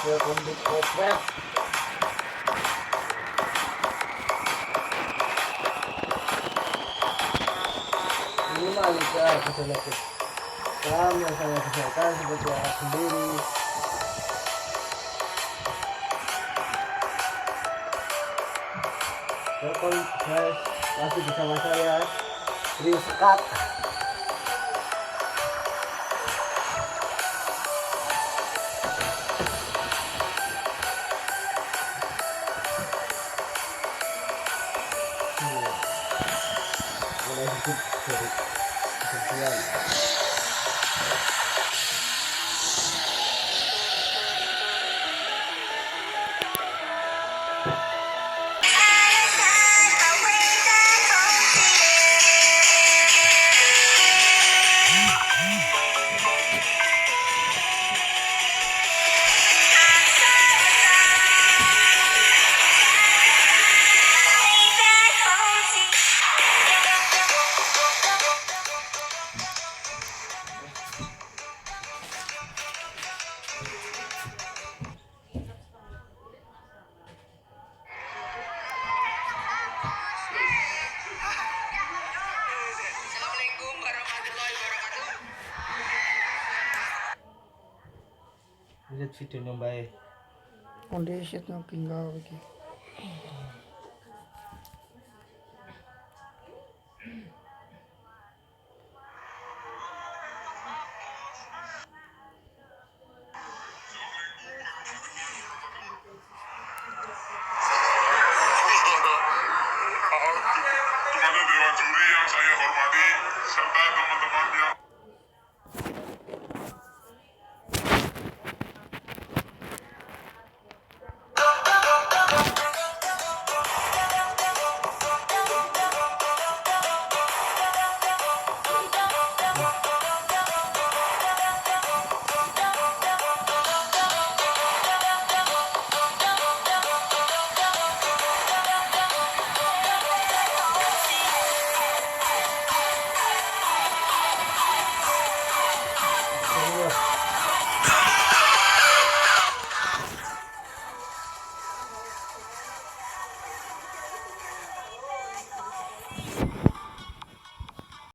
Welcome to Popweb. Minimal ka keselakit. Kamu yang saya kesehatan seperti anak sendiri. Welcome guys, masih bersama saya Rio Sekat. Mulai hidup dari kesekian. Assalamualaikum warahmatullahi wabarakatuh. Lihat videonya baik. Kondisi itu tinggal lagi. Kepada Dewan Juri yang saya hormati serta teman-teman yang